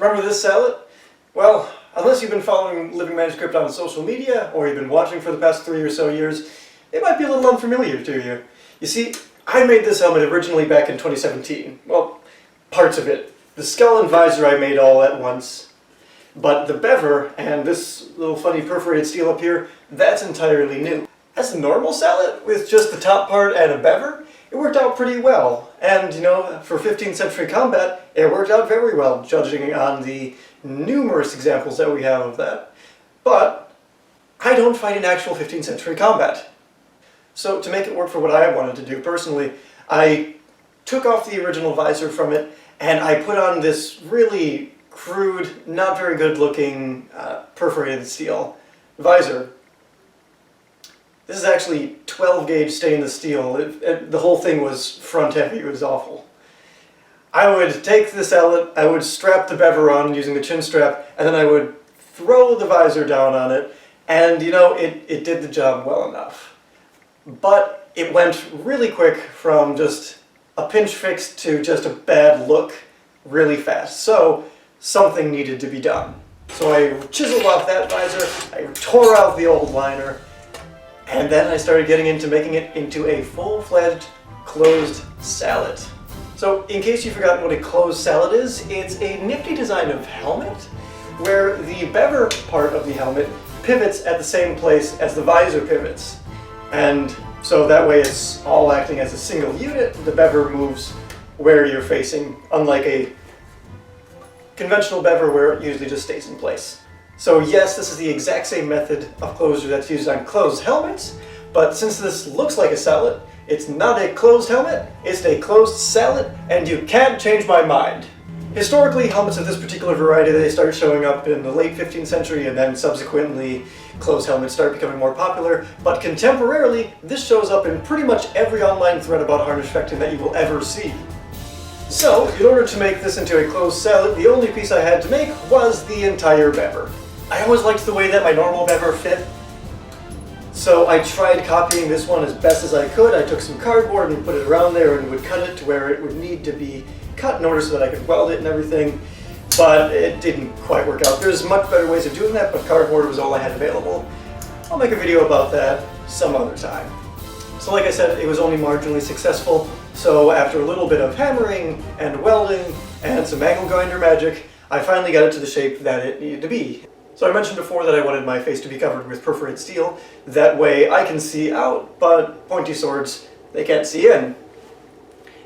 Remember this salad? Well, unless you've been following Living Manuscript on social media, or you've been watching for the past 3 or so years, it might be a little unfamiliar to you. You see, I made this helmet originally back in 2017. Well, parts of it. The skull and visor I made all at once. But the bever, and this little funny perforated steel up here, that's entirely new. As a normal sallet, with just the top part and a bever, it worked out pretty well. And, you know, for 15th century combat, it worked out very well, judging on the numerous examples that we have of that. But I don't fight in actual 15th century combat. So to make it work for what I wanted to do personally, I took off the original visor from it, and I put on this really crude, not very good looking perforated steel visor. This is actually 12 gauge stainless steel. The whole thing was front heavy, it was awful. I would take this sallet, I would strap the bever on using the chin strap, and then I would throw the visor down on it, and you know, it did the job well enough. But it went really quick from just a pinch fix to just a bad look really fast. So something needed to be done. So I chiseled off that visor, I tore out the old liner, and then I started getting into making it into a full-fledged closed sallet. So in case you've forgotten what a closed sallet is, it's a nifty design of helmet where the bever part of the helmet pivots at the same place as the visor pivots. And so that way it's all acting as a single unit. The bever moves where you're facing, unlike a conventional bever where it usually just stays in place. So yes, this is the exact same method of closure that's used on closed helmets, but since this looks like a sallet, it's not a closed helmet, it's a closed sallet, and you can't change my mind. Historically, helmets of this particular variety, they start showing up in the late 15th century, and then subsequently closed helmets start becoming more popular, but contemporarily, this shows up in pretty much every online thread about harness fecting that you will ever see. So, in order to make this into a closed sallet, the only piece I had to make was the entire bever. I always liked the way that my normal bever fit, so I tried copying this one as best as I could. I took some cardboard and put it around there and would cut it to where it would need to be cut in order so that I could weld it and everything, but it didn't quite work out. There's much better ways of doing that, but cardboard was all I had available. I'll make a video about that some other time. So like I said, it was only marginally successful, so after a little bit of hammering and welding and some angle grinder magic, I finally got it to the shape that it needed to be. So I mentioned before that I wanted my face to be covered with perforated steel. That way I can see out, but pointy swords, they can't see in.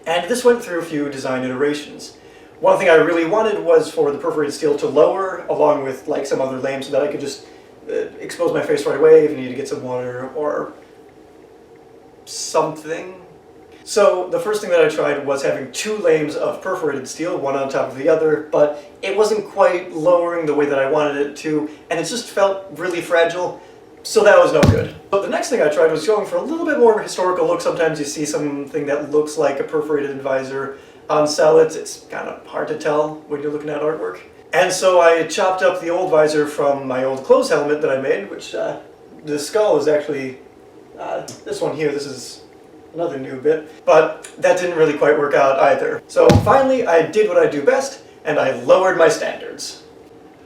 And this went through a few design iterations. One thing I really wanted was for the perforated steel to lower, along with like some other lame, so that I could just expose my face right away if I needed to get some water or something. So the first thing that I tried was having 2 lames of perforated steel, one on top of the other, but it wasn't quite lowering the way that I wanted it to, and it just felt really fragile, so that was no good. But the next thing I tried was going for a little bit more of a historical look. Sometimes you see something that looks like a perforated visor on sallets. It's kind of hard to tell when you're looking at artwork. And so I chopped up the old visor from my old closed helmet that I made, which the skull is actually this one here. This is another new bit, but that didn't really quite work out either. So finally I did what I do best, and I lowered my standards.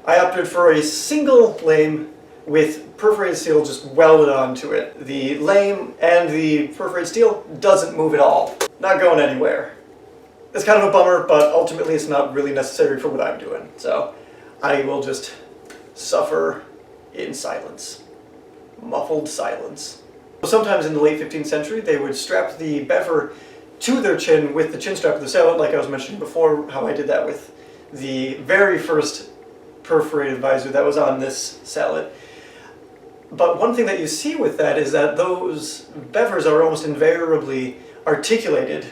I opted for a single lame with perforated steel just welded onto it. The lame and the perforated steel doesn't move at all. Not going anywhere. It's kind of a bummer, but ultimately it's not really necessary for what I'm doing. So I will just suffer in silence. Muffled silence. Sometimes in the late 15th century, they would strap the bever to their chin with the chin strap of the sallet, like I was mentioning before, how I did that with the very first perforated visor that was on this sallet. But one thing that you see with that is that those bevers are almost invariably articulated.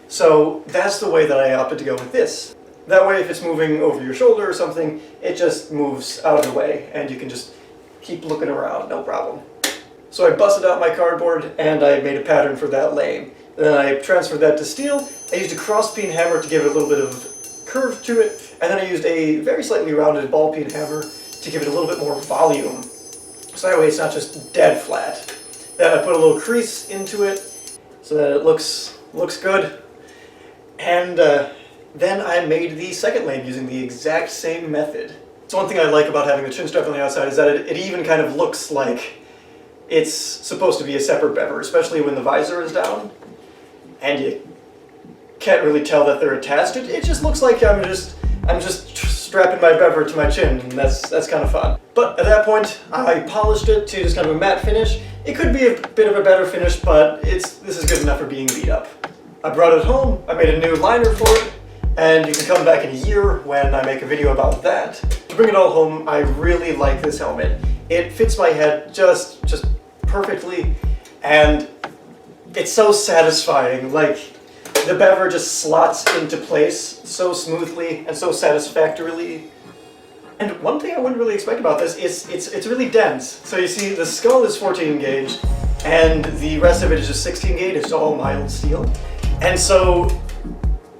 So that's the way that I opted to go with this. That way, if it's moving over your shoulder or something, it just moves out of the way, and you can just keep looking around, no problem. So I busted out my cardboard and I made a pattern for that lame. Then I transferred that to steel. I used a cross-peen hammer to give it a little bit of curve to it, and then I used a very slightly rounded ball-peen hammer to give it a little bit more volume. So that way it's not just dead flat. Then I put a little crease into it so that it looks good. And Then I made the second lamp using the exact same method. So one thing I like about having the chin strap on the outside is that it even kind of looks like it's supposed to be a separate bever, especially when the visor is down, and you can't really tell that they're attached. It just looks like I'm just strapping my bever to my chin, and that's kind of fun. But at that point, I polished it to just kind of a matte finish. It could be a bit of a better finish, but this is good enough for being beat up. I brought it home, I made a new liner for it, and you can come back in a year when I make a video about that. To bring it all home, I really like this helmet. It fits my head just perfectly, and it's so satisfying. Like, the bever just slots into place so smoothly and so satisfactorily. And one thing I wouldn't really expect about this is it's really dense. So you see, the skull is 14 gauge, and the rest of it is just 16 gauge. It's all mild steel. And so,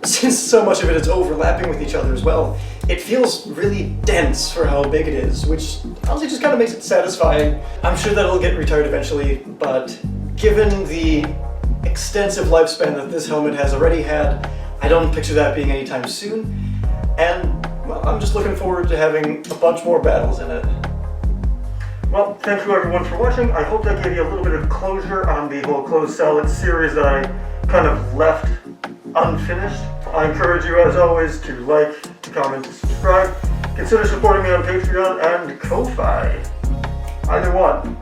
since so much of it is overlapping with each other as well, it feels really dense for how big it is, which honestly just kind of makes it satisfying. I'm sure that it'll get retired eventually, but given the extensive lifespan that this helmet has already had, I don't picture that being anytime soon, and well, I'm just looking forward to having a bunch more battles in it. Well, thank you everyone for watching. I hope that gave you a little bit of closure on the whole closed Sallet series that I kind of left unfinished. I encourage you, as always, to like, to comment, to subscribe. Consider supporting me on Patreon and Ko-Fi. Either one.